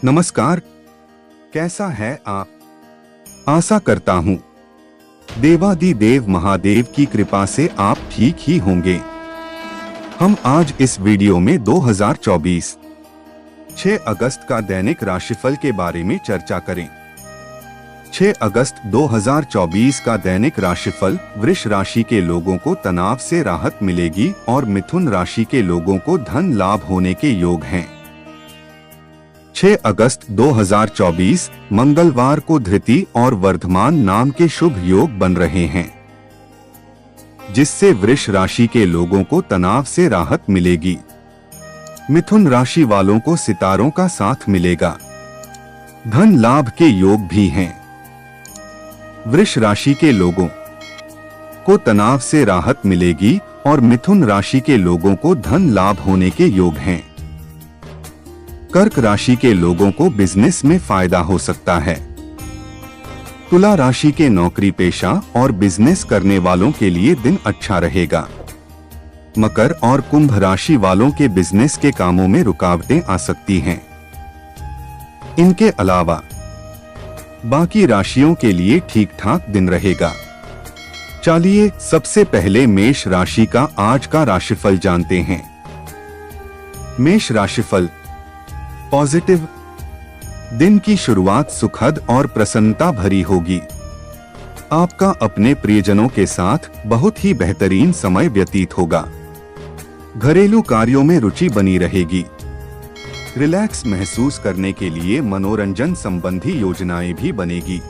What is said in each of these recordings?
नमस्कार, कैसा है आप? आशा करता हूँ देवादिदेव महादेव की कृपा से आप ठीक ही होंगे। हम आज इस वीडियो में 2024 6 अगस्त का दैनिक राशिफल के बारे में चर्चा करें। 6 अगस्त 2024 का दैनिक राशिफल। वृष राशि के लोगों को तनाव से राहत मिलेगी और मिथुन राशि के लोगों को धन लाभ होने के योग हैं। 6 अगस्त 2024 मंगलवार को धृति और वर्धमान नाम के शुभ योग बन रहे हैं, जिससे वृष राशि के लोगों को तनाव से राहत मिलेगी। मिथुन राशि वालों को सितारों का साथ मिलेगा। धन लाभ के योग भी हैं। वृष राशि के लोगों को तनाव से राहत मिलेगी और मिथुन राशि के लोगों को धन लाभ होने के योग हैं। कर्क राशि के लोगों को बिजनेस में फायदा हो सकता है। तुला राशि के नौकरी पेशा और बिजनेस करने वालों के लिए दिन अच्छा रहेगा। मकर और कुंभ राशि वालों के बिजनेस के कामों में रुकावटें आ सकती हैं। इनके अलावा बाकी राशियों के लिए ठीक ठाक दिन रहेगा। चलिए सबसे पहले मेष राशि का आज का राशिफल जानते हैं। मेष राशिफल पॉजिटिव। दिन की शुरुआत सुखद और प्रसन्नता भरी होगी। आपका अपने प्रियजनों के साथ बहुत ही बेहतरीन समय व्यतीत होगा। घरेलू कार्यों में रुचि बनी रहेगी। रिलैक्स महसूस करने के लिए मनोरंजन संबंधी योजनाएं भी बनेगी।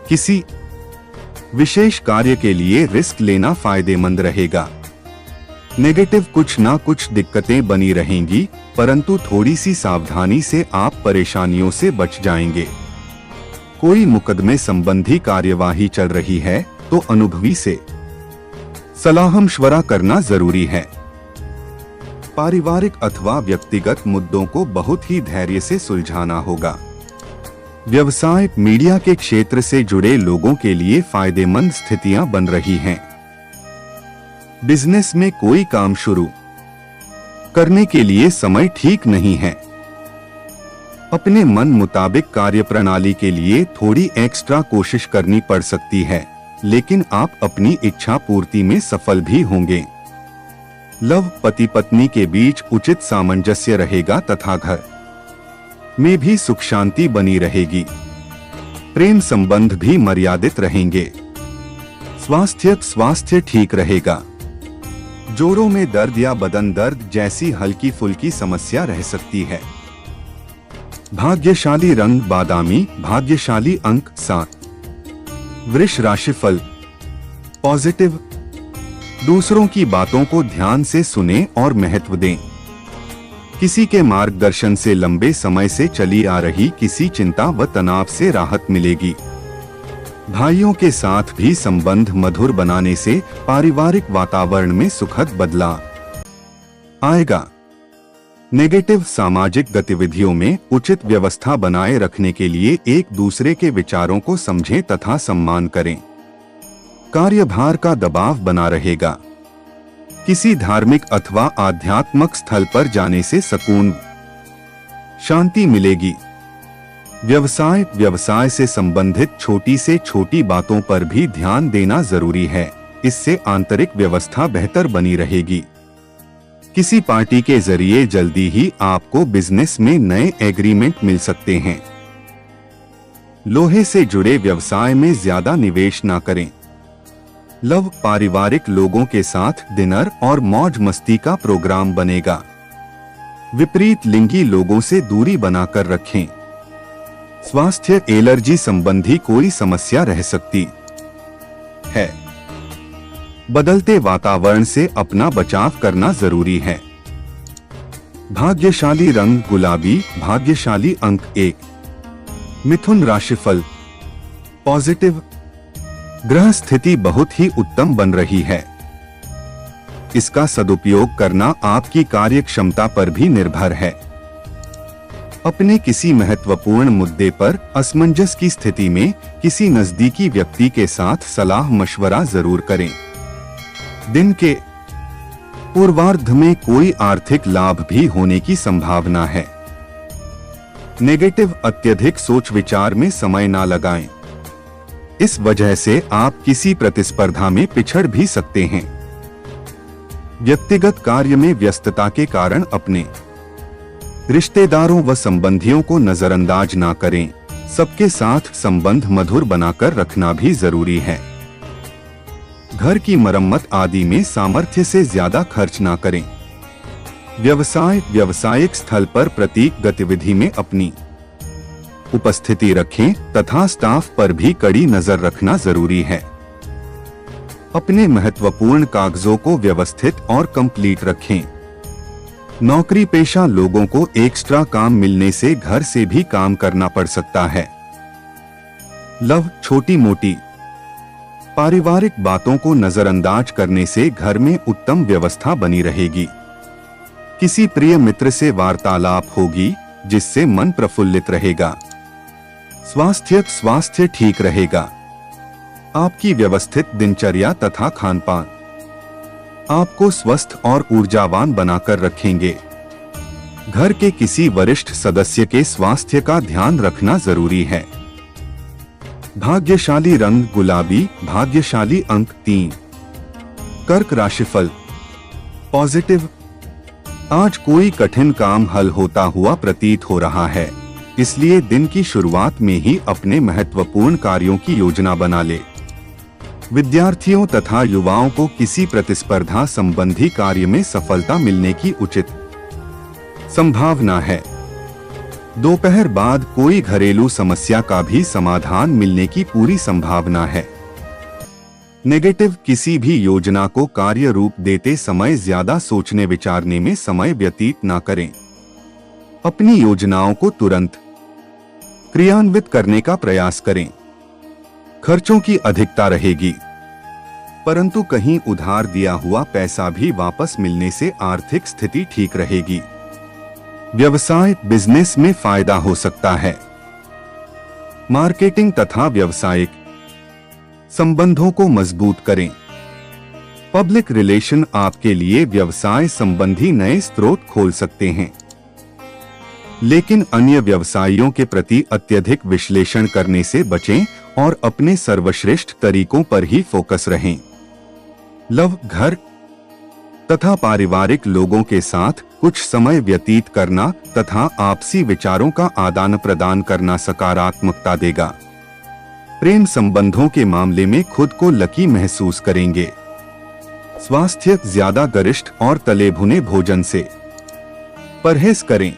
किसी विशेष कार्य के लिए रिस्क लेना फायदेमंद रहेगा। नेगेटिव कुछ ना कुछ दिक्कतें बनी रहेंगी, परंतु थोड़ी सी सावधानी से आप परेशानियों से बच जाएंगे। कोई मुकदमे संबंधी कार्यवाही चल रही है तो अनुभवी से सलाह मशवरा करना जरूरी है। पारिवारिक अथवा व्यक्तिगत मुद्दों को बहुत ही धैर्य से सुलझाना होगा। व्यवसाय मीडिया के क्षेत्र से जुड़े लोगों के लिए फायदेमंद स्थितियां बन रही हैं। बिजनेस में कोई काम शुरू करने के लिए समय ठीक नहीं है। अपने मन मुताबिक कार्य प्रणाली के लिए थोड़ी एक्स्ट्रा कोशिश करनी पड़ सकती है, लेकिन आप अपनी इच्छा पूर्ति में सफल भी होंगे। लव पति पत्नी के बीच उचित सामंजस्य रहेगा तथा घर में भी सुख शांति बनी रहेगी। प्रेम संबंध भी मर्यादित रहेंगे। स्वास्थ्य ठीक रहेगा। जोड़ों में दर्द या बदन दर्द जैसी हल्की फुल्की समस्या रह सकती है। भाग्यशाली रंग बादामी। भाग्यशाली अंक 7। वृष राशिफल पॉजिटिव। दूसरों की बातों को ध्यान से सुनें और महत्व दें। किसी के मार्गदर्शन से लंबे समय से चली आ रही किसी चिंता व तनाव से राहत मिलेगी। भाइयों के साथ भी संबंध मधुर बनाने से पारिवारिक वातावरण में सुखद बदलाव आएगा। नेगेटिव सामाजिक गतिविधियों में उचित व्यवस्था बनाए रखने के लिए एक दूसरे के विचारों को समझें तथा सम्मान करें। कार्यभार का दबाव बना रहेगा। किसी धार्मिक अथवा आध्यात्मिक स्थल पर जाने से सुकून शांति मिलेगी। व्यवसाय से संबंधित छोटी से छोटी बातों पर भी ध्यान देना जरूरी है। इससे आंतरिक व्यवस्था बेहतर बनी रहेगी। किसी पार्टी के जरिए जल्दी ही आपको बिजनेस में नए एग्रीमेंट मिल सकते हैं। लोहे से जुड़े व्यवसाय में ज्यादा निवेश ना करें। लव पारिवारिक लोगों के साथ डिनर और मौज मस्ती का प्रोग्राम बनेगा। विपरीत लिंगी लोगों से दूरी बनाकर रखें। स्वास्थ्य एलर्जी संबंधी कोई समस्या रह सकती है। बदलते वातावरण से अपना बचाव करना जरूरी है। भाग्यशाली रंग गुलाबी। भाग्यशाली अंक 1। मिथुन राशिफल पॉजिटिव। ग्रह स्थिति बहुत ही उत्तम बन रही है। इसका सदुपयोग करना आपकी कार्य क्षमता पर भी निर्भर है। अपने किसी महत्वपूर्ण मुद्दे पर असमंजस की स्थिति में किसी नजदीकी व्यक्ति के साथ सलाह मशवरा जरूर करें। दिन के पूर्वार्ध में कोई आर्थिक लाभ भी होने की संभावना है। नेगेटिव, अत्यधिक सोच विचार में समय ना लगाएं। इस वजह से आप किसी प्रतिस्पर्धा में पिछड़ भी सकते हैं। व्यक्तिगत कार्य में व्यस्तता के कारण अपने रिश्तेदारों व संबंधियों को नजरअंदाज ना करें। सबके साथ संबंध मधुर बनाकर रखना भी जरूरी है। घर की मरम्मत आदि में सामर्थ्य से ज्यादा खर्च ना करें। व्यावसायिक स्थल पर प्रत्येक गतिविधि में अपनी उपस्थिति रखें तथा स्टाफ पर भी कड़ी नजर रखना जरूरी है। अपने महत्वपूर्ण कागजों को व्यवस्थित और कंप्लीट रखें। नौकरी पेशा लोगों को एक्स्ट्रा काम मिलने से घर से भी काम करना पड़ सकता है। लव, छोटी मोटी पारिवारिक बातों को नजरअंदाज करने से घर में उत्तम व्यवस्था बनी रहेगी। किसी प्रिय मित्र से वार्तालाप होगी जिससे मन प्रफुल्लित रहेगा। स्वास्थ्य ठीक रहेगा। आपकी व्यवस्थित दिनचर्या तथा खानपान आपको स्वस्थ और ऊर्जावान बनाकर रखेंगे। घर के किसी वरिष्ठ सदस्य के स्वास्थ्य का ध्यान रखना जरूरी है। भाग्यशाली रंग गुलाबी, भाग्यशाली अंक 3। कर्क राशिफल पॉजिटिव, आज कोई कठिन काम हल होता हुआ प्रतीत हो रहा है, इसलिए दिन की शुरुआत में ही अपने महत्वपूर्ण कार्यों की योजना बना ले। विद्यार्थियों तथा युवाओं को किसी प्रतिस्पर्धा संबंधी कार्य में सफलता मिलने की उचित संभावना है। दोपहर बाद कोई घरेलू समस्या का भी समाधान मिलने की पूरी संभावना है। नेगेटिव, किसी भी योजना को कार्य रूप देते समय ज्यादा सोचने विचारने में समय व्यतीत न करें। अपनी योजनाओं को तुरंत क्रियान्वित करने का प्रयास करें। खर्चों की अधिकता रहेगी, परंतु कहीं उधार दिया हुआ पैसा भी वापस मिलने से आर्थिक स्थिति ठीक रहेगी। व्यवसाय बिजनेस में फायदा हो सकता है। मार्केटिंग तथा व्यावसायिक संबंधों को मजबूत करें। पब्लिक रिलेशन आपके लिए व्यवसाय संबंधी नए स्रोत खोल सकते हैं, लेकिन अन्य व्यवसायियों के प्रति अत्यधिक विश्लेषण करने से बचें और अपने सर्वश्रेष्ठ तरीकों पर ही फोकस रहें। लव, घर तथा पारिवारिक लोगों के साथ कुछ समय व्यतीत करना तथा आपसी विचारों का आदान प्रदान करना सकारात्मकता देगा। प्रेम संबंधों के मामले में खुद को लकी महसूस करेंगे। स्वास्थ्य, ज्यादा गरिष्ठ और तले भुने भोजन से परहेज करें।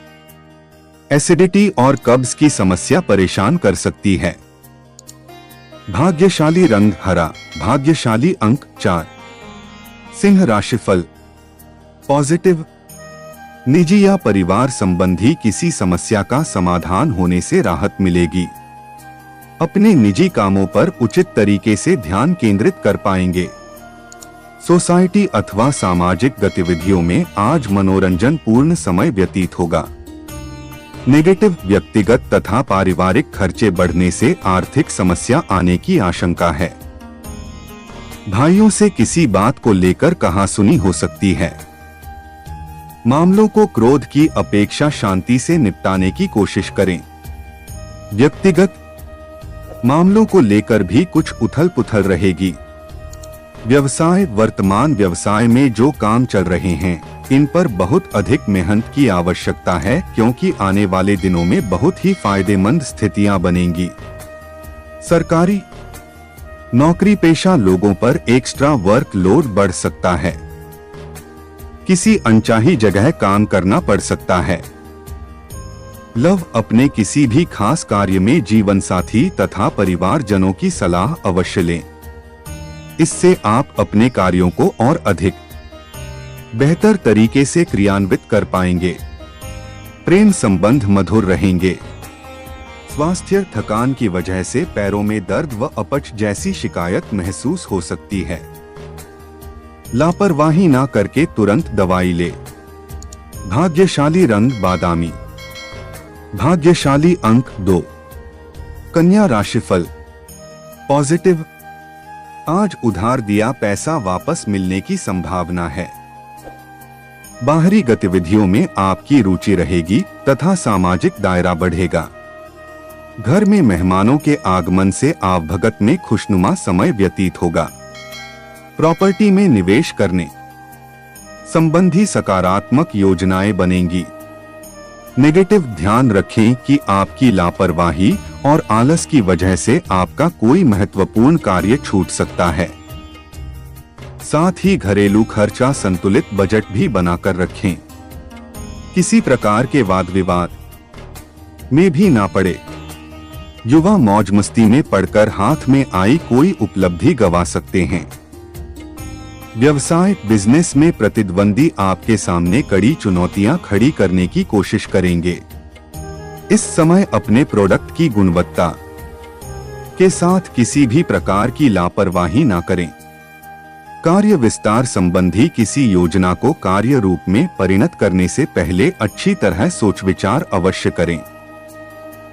एसिडिटी और कब्ज की समस्या परेशान कर सकती है। भाग्यशाली रंग हरा, भाग्यशाली अंक 4। सिंह राशिफल पॉजिटिव, निजी या परिवार संबंधी किसी समस्या का समाधान होने से राहत मिलेगी। अपने निजी कामों पर उचित तरीके से ध्यान केंद्रित कर पाएंगे। सोसाइटी अथवा सामाजिक गतिविधियों में आज मनोरंजन पूर्ण समय व्यतीत होगा। नेगेटिव, व्यक्तिगत तथा पारिवारिक खर्चे बढ़ने से आर्थिक समस्या आने की आशंका है। भाइयों से किसी बात को लेकर कहासुनी हो सकती है। मामलों को क्रोध की अपेक्षा शांति से निपटाने की कोशिश करें। व्यक्तिगत मामलों को लेकर भी कुछ उथल पुथल रहेगी। व्यवसाय, वर्तमान व्यवसाय में जो काम चल रहे हैं इन पर बहुत अधिक मेहनत की आवश्यकता है, क्योंकि आने वाले दिनों में बहुत ही फायदेमंद स्थितियां बनेंगी। सरकारी नौकरी पेशा लोगों पर एक्स्ट्रा वर्क लोड बढ़ सकता है। किसी अनचाही जगह काम करना पड़ सकता है। लव, अपने किसी भी खास कार्य में जीवन साथी तथा परिवारजनों की सलाह अवश्य लें। इससे आप अपने कार्यों को और अधिक बेहतर तरीके से क्रियान्वित कर पाएंगे। प्रेम संबंध मधुर रहेंगे। स्वास्थ्य, थकान की वजह से पैरों में दर्द व अपच जैसी शिकायत महसूस हो सकती है। लापरवाही ना करके तुरंत दवाई ले। भाग्यशाली रंग बादामी, भाग्यशाली अंक 2। कन्या राशिफल पॉजिटिव, आज उधार दिया पैसा वापस मिलने की संभावना है। बाहरी गतिविधियों में आपकी रुचि रहेगी तथा सामाजिक दायरा बढ़ेगा। घर में मेहमानों के आगमन से आवभगत में खुशनुमा समय व्यतीत होगा। प्रॉपर्टी में निवेश करने संबंधी सकारात्मक योजनाएं बनेंगी। नेगेटिव ध्यान रखें कि आपकी लापरवाही और आलस की वजह से आपका कोई महत्वपूर्ण कार्य छूट सकता है। साथ ही घरेलू खर्चा संतुलित बजट भी बनाकर रखें। किसी प्रकार के वाद विवाद में भी ना पड़े। युवा मौज मस्ती में पड़कर हाथ में आई कोई उपलब्धि गवा सकते हैं। व्यवसाय बिजनेस में प्रतिद्वंदी आपके सामने कड़ी चुनौतियां खड़ी करने की कोशिश करेंगे। इस समय अपने प्रोडक्ट की गुणवत्ता के साथ किसी भी प्रकार की लापरवाही ना करें। कार्य विस्तार संबंधी किसी योजना को कार्य रूप में परिणत करने से पहले अच्छी तरह सोच विचार अवश्य करें।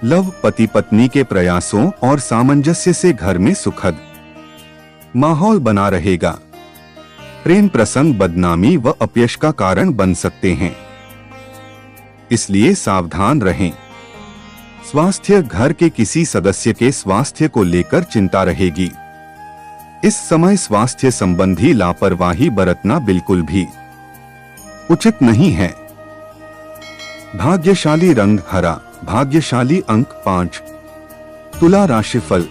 लव पति पत्नी के प्रयासों और सामंजस्य से घर में सुखद माहौल बना रहेगा। प्रेम प्रसंग बदनामी व अपयश का कारण बन सकते हैं, इसलिए सावधान रहें। स्वास्थ्य घर के किसी सदस्य के स्वास्थ्य को लेकर चिंता रहेगी। इस समय स्वास्थ्य संबंधी लापरवाही बरतना बिल्कुल भी उचित नहीं है। भाग्यशाली रंग हरा, भाग्यशाली अंक 5। तुला राशिफल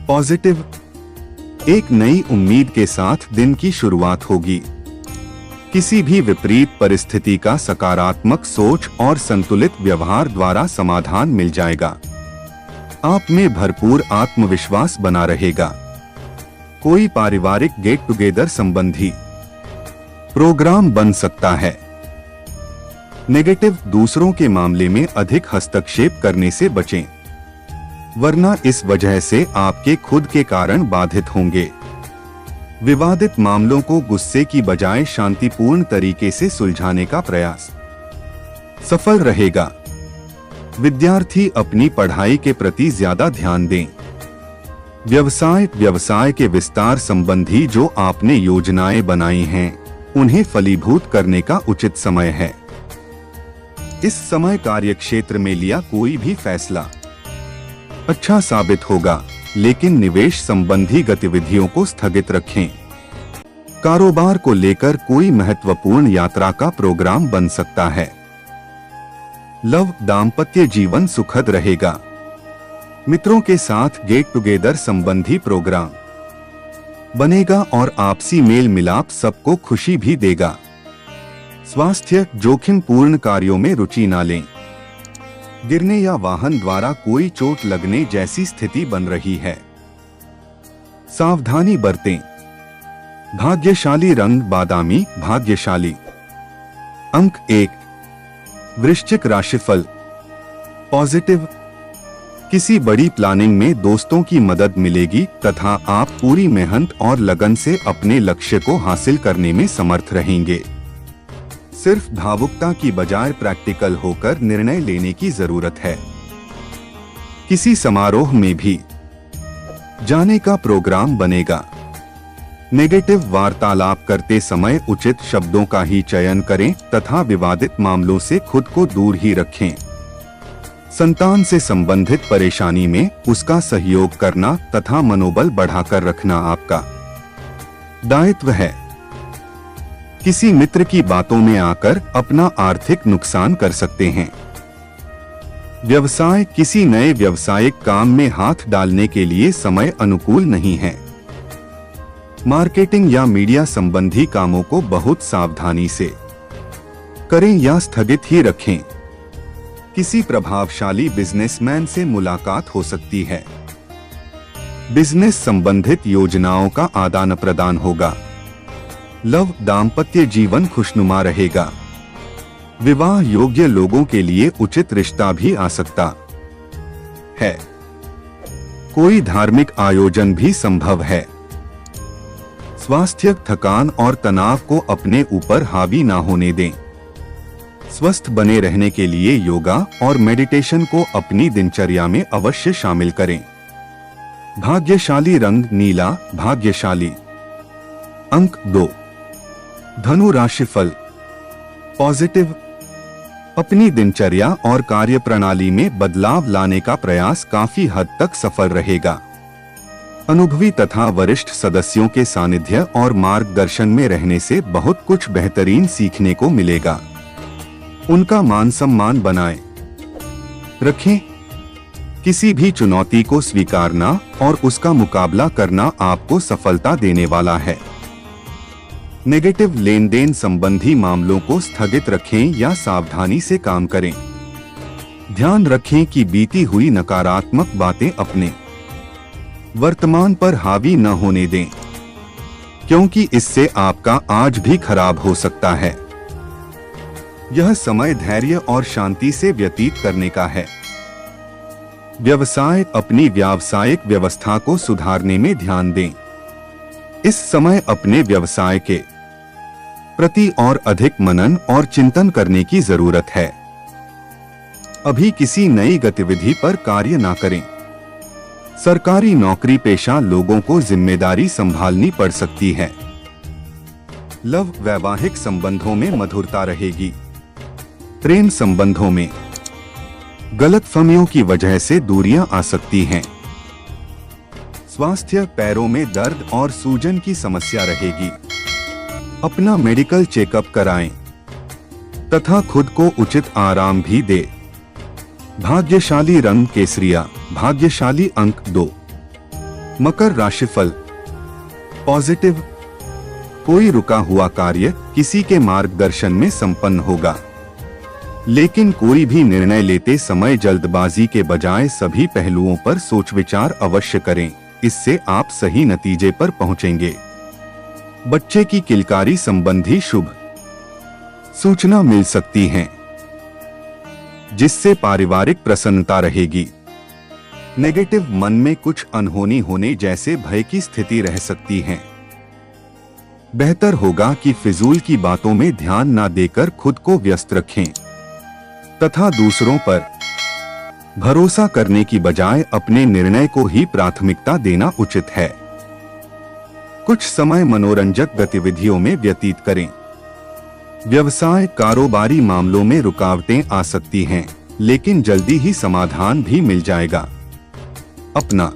पॉजिटिव। एक नई उम्मीद के साथ दिन की शुरुआत होगी। किसी भी विपरीत परिस्थिति का सकारात्मक सोच और संतुलित व्यवहार द्वारा समाधान मिल जाएगा। आप में भरपूर आत्मविश्वास बना रहेगा। कोई पारिवारिक गेट टुगेदर संबंधी प्रोग्राम बन सकता है। नेगेटिव दूसरों के मामले में अधिक हस्तक्षेप करने से बचें, वरना इस वजह से आपके खुद के कारण बाधित होंगे। विवादित मामलों को गुस्से की बजाय शांतिपूर्ण तरीके से सुलझाने का प्रयास सफल रहेगा। विद्यार्थी अपनी पढ़ाई के प्रति ज्यादा ध्यान दें। व्यवसाय के विस्तार संबंधी जो आपने योजनाएं बनाई हैं, उन्हें फलीभूत करने का उचित समय है। इस समय कार्यक्षेत्र में लिया कोई भी फैसला अच्छा साबित होगा, लेकिन निवेश संबंधी गतिविधियों को स्थगित रखें। कारोबार को लेकर कोई महत्वपूर्ण यात्रा का प्रोग्राम बन सकता है। लव दाम्पत्य जीवन सुखद रहेगा। मित्रों के साथ गेट टुगेदर संबंधी प्रोग्राम बनेगा और आपसी मेल मिलाप सबको खुशी भी देगा। स्वास्थ्य जोखिम पूर्ण कार्यों में रुचि न लें। गिरने या वाहन द्वारा कोई चोट लगने जैसी स्थिति बन रही है, सावधानी बरतें। भाग्यशाली रंग बादामी, भाग्यशाली अंक 1। वृश्चिक राशिफल पॉजिटिव। किसी बड़ी प्लानिंग में दोस्तों की मदद मिलेगी तथा आप पूरी मेहनत और लगन से अपने लक्ष्य को हासिल करने में समर्थ रहेंगे। सिर्फ भावुकता की बजाय प्रैक्टिकल होकर निर्णय लेने की जरूरत है। किसी समारोह में भी जाने का प्रोग्राम बनेगा। नेगेटिव वार्तालाप करते समय उचित शब्दों का ही चयन करें तथा विवादित मामलों से खुद को दूर ही रखें। संतान से संबंधित परेशानी में उसका सहयोग करना तथा मनोबल बढ़ाकर रखना आपका दायित्व है। किसी मित्र की बातों में आकर अपना आर्थिक नुकसान कर सकते हैं। व्यवसाय किसी नए व्यावसायिक काम में हाथ डालने के लिए समय अनुकूल नहीं है। मार्केटिंग या मीडिया संबंधी कामों को बहुत सावधानी से करें या स्थगित ही रखें। किसी प्रभावशाली बिजनेसमैन से मुलाकात हो सकती है। बिजनेस संबंधित योजनाओं का आदान प्रदान होगा। लव दाम्पत्य जीवन खुशनुमा रहेगा। विवाह योग्य लोगों के लिए उचित रिश्ता भी आ सकता है। कोई धार्मिक आयोजन भी संभव है। स्वास्थ्य थकान और तनाव को अपने ऊपर हावी ना होने दें। स्वस्थ बने रहने के लिए योगा और मेडिटेशन को अपनी दिनचर्या में अवश्य शामिल करें। भाग्यशाली रंग नीला, भाग्यशाली अंक 2। धनु राशिफल पॉजिटिव, अपनी दिनचर्या और कार्य प्रणाली में बदलाव लाने का प्रयास काफी हद तक सफल रहेगा। अनुभवी तथा वरिष्ठ सदस्यों के सानिध्य और मार्गदर्शन में रहने से बहुत कुछ बेहतरीन सीखने को मिलेगा। उनका मान सम्मान बनाए रखें। किसी भी चुनौती को स्वीकारना और उसका मुकाबला करना आपको सफलता देने वाला है। नेगेटिव लेन देन संबंधी मामलों को स्थगित रखें या सावधानी से काम करें। ध्यान रखें कि बीती हुई नकारात्मक बातें अपने वर्तमान पर हावी न होने दें, क्योंकि इससे आपका आज भी खराब हो सकता है। यह समय धैर्य और शांति से व्यतीत करने का है। व्यवसाय, अपनी व्यावसायिक व्यवस्था को सुधारने में ध्यान दें। इस समय अपने व्यवसाय के प्रति और अधिक मनन और चिंतन करने की जरूरत है। अभी किसी नई गतिविधि पर कार्य ना करें। सरकारी नौकरी पेशा लोगों को जिम्मेदारी संभालनी पड़ सकती है। लव, वैवाहिक संबंधों में मधुरता रहेगी। प्रेम संबंधों में गलतफहमियों की वजह से दूरियां आ सकती हैं। स्वास्थ्य, पैरों में दर्द और सूजन की समस्या रहेगी। अपना मेडिकल चेकअप कराएं तथा खुद को उचित आराम भी दे। भाग्यशाली रंग केसरिया, भाग्यशाली अंक 2। मकर राशिफल, पॉजिटिव, कोई रुका हुआ कार्य किसी के मार्गदर्शन में संपन्न होगा, लेकिन कोई भी निर्णय लेते समय जल्दबाजी के बजाय सभी पहलुओं पर सोच विचार अवश्य करें। इससे आप सही नतीजे पर पहुंचेंगे। बच्चे की किलकारी संबंधी शुभ सूचना मिल सकती है, जिससे पारिवारिक प्रसन्नता रहेगी। नेगेटिव, मन में कुछ अनहोनी होने जैसे भय की स्थिति रह सकती है। बेहतर होगा कि फिजूल की बातों में ध्यान न देकर खुद को व्यस्त रखें तथा दूसरों पर भरोसा करने की बजाय अपने निर्णय को ही प्राथमिकता देना उचित है। कुछ समय मनोरंजक गतिविधियों में व्यतीत करें। व्यवसाय, कारोबारी मामलों में रुकावटें आ सकती हैं, लेकिन जल्दी ही समाधान भी मिल जाएगा। अपना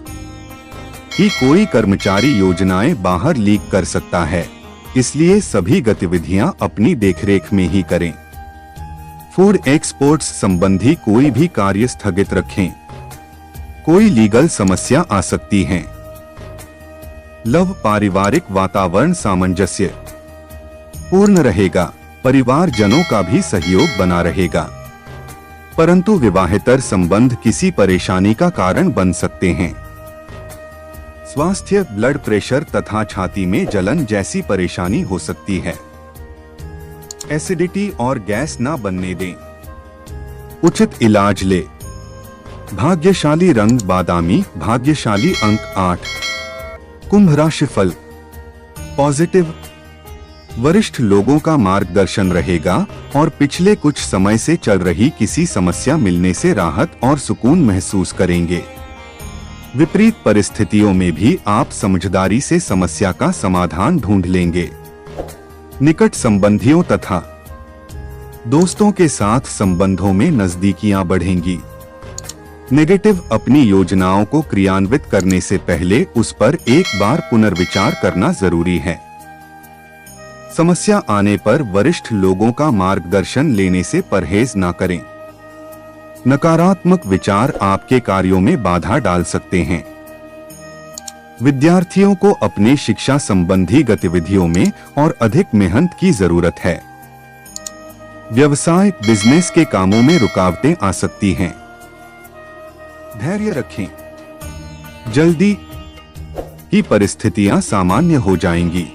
ही कोई कर्मचारी योजनाएं बाहर लीक कर सकता है, इसलिए सभी गतिविधियां अपनी देखरेख में ही करें। फूड एक्सपोर्ट्स संबंधी कोई भी कार्य स्थगित रखें। कोई लीगल समस्या आ सकती है। लव, पारिवारिक वातावरण सामंजस्य पूर्ण रहेगा। परिवारजनों का भी सहयोग बना रहेगा, परंतु विवाहेतर संबंध किसी परेशानी का कारण बन सकते हैं। स्वास्थ्य, ब्लड प्रेशर तथा छाती में जलन जैसी परेशानी हो सकती है। एसिडिटी और गैस ना बनने दें। उचित इलाज ले। भाग्यशाली रंग बादामी, भाग्यशाली अंक 8। कुंभ राशिफल, पॉजिटिव, वरिष्ठ लोगों का मार्गदर्शन रहेगा और पिछले कुछ समय से चल रही किसी समस्या मिलने से राहत और सुकून महसूस करेंगे। विपरीत परिस्थितियों में भी आप समझदारी से समस्या का समाधान ढूंढ लेंगे। निकट संबंधियों तथा दोस्तों के साथ संबंधों में नजदीकियां बढ़ेंगी। नेगेटिव, अपनी योजनाओं को क्रियान्वित करने से पहले उस पर एक बार पुनर्विचार करना जरूरी है। समस्या आने पर वरिष्ठ लोगों का मार्गदर्शन लेने से परहेज न करें। नकारात्मक विचार आपके कार्यों में बाधा डाल सकते हैं। विद्यार्थियों को अपने शिक्षा संबंधी गतिविधियों में और अधिक मेहनत की जरूरत है। व्यवसाय, बिजनेस के कामों में रुकावटें आ सकती हैं। धैर्य रखें, जल्दी ही परिस्थितियां सामान्य हो जाएंगी।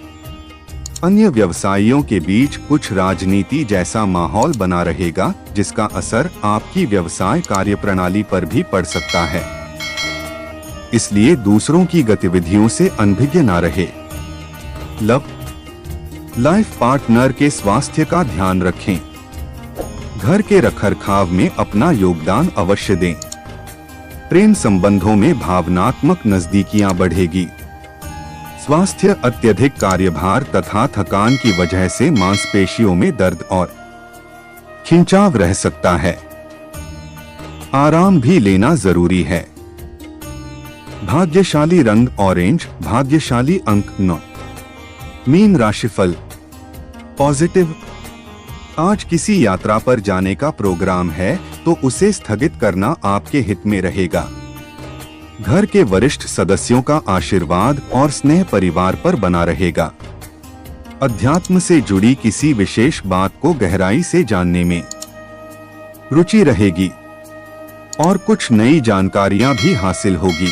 अन्य व्यवसायियों के बीच कुछ राजनीति जैसा माहौल बना रहेगा, जिसका असर आपकी व्यवसाय कार्यप्रणाली पर भी पड़ सकता है। इसलिए दूसरों की गतिविधियों से अनभिज्ञ न रहे। लव, लाइफ पार्टनर के स्वास्थ्य का ध्यान रखें। घर के रखरखाव में अपना योगदान अवश्य दें। प्रेम संबंधों में भावनात्मक नजदीकियां बढ़ेगी। स्वास्थ्य, अत्यधिक कार्यभार तथा थकान की वजह से मांसपेशियों में दर्द और खिंचाव रह सकता है। आराम भी लेना जरूरी है। भाग्यशाली रंग ऑरेंज, भाग्यशाली अंक 9। मीन राशिफल पॉजिटिव। आज किसी यात्रा पर जाने का प्रोग्राम है तो उसे स्थगित करना आपके हित में रहेगा। घर के वरिष्ठ सदस्यों का आशीर्वाद और स्नेह परिवार पर बना रहेगा। अध्यात्म से जुड़ी किसी विशेष बात को गहराई से जानने में रुचि रहेगी और कुछ नई जानकारियां भी हासिल होगी।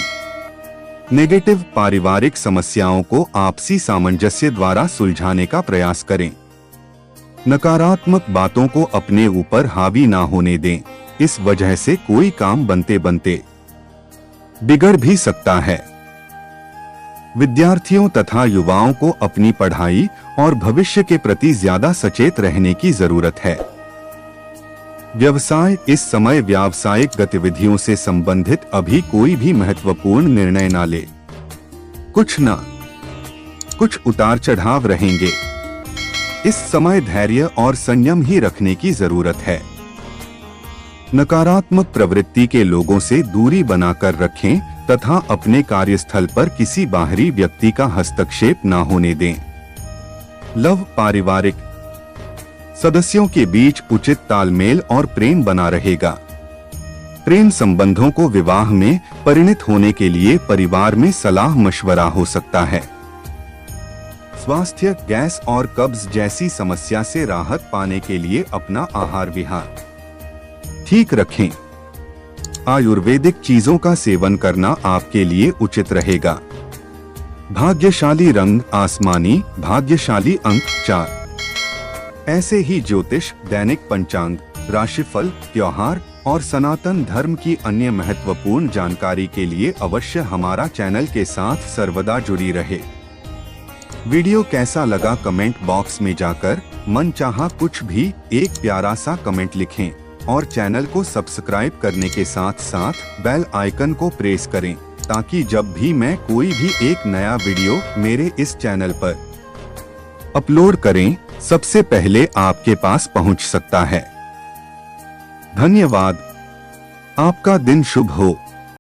नेगेटिव पारिवारिक समस्याओं को आपसी सामंजस्य द्वारा सुलझाने का प्रयास करें। नकारात्मक बातों को अपने ऊपर हावी ना होने दें, इस वजह से कोई काम बनते बनते बिगड़ भी सकता है। विद्यार्थियों तथा युवाओं को अपनी पढ़ाई और भविष्य के प्रति ज्यादा सचेत रहने की जरूरत है। व्यवसाय इस समय व्यावसायिक गतिविधियों से संबंधित अभी कोई भी महत्वपूर्ण निर्णय ना ले। कुछ उतार चढ़ाव रहेंगे। इस समय धैर्य और संयम ही रखने की जरूरत है। नकारात्मक प्रवृत्ति के लोगों से दूरी बनाकर रखें तथा अपने कार्यस्थल पर किसी बाहरी व्यक्ति का हस्तक्षेप ना होने दें। लव पारिवारिक सदस्यों के बीच उचित तालमेल और प्रेम बना रहेगा। प्रेम संबंधों को विवाह में परिणत होने के लिए परिवार में सलाह मशवरा हो सकता है। स्वास्थ्य गैस और कब्ज जैसी समस्या से राहत पाने के लिए अपना आहार विहार ठीक रखें। आयुर्वेदिक चीजों का सेवन करना आपके लिए उचित रहेगा। भाग्यशाली रंग आसमानी, भाग्यशाली अंक 4। ऐसे ही ज्योतिष, दैनिक पंचांग, राशिफल, त्योहार और सनातन धर्म की अन्य महत्वपूर्ण जानकारी के लिए अवश्य हमारा चैनल के साथ सर्वदा जुड़ी रहे। वीडियो कैसा लगा कमेंट बॉक्स में जाकर मनचाहा कुछ भी एक प्यारा सा कमेंट लिखें और चैनल को सब्सक्राइब करने के साथ साथ बेल आइकन को प्रेस करें ताकि जब भी मैं कोई भी एक नया वीडियो मेरे इस चैनल पर अपलोड करें सबसे पहले आपके पास पहुंच सकता है। धन्यवाद। आपका दिन शुभ हो।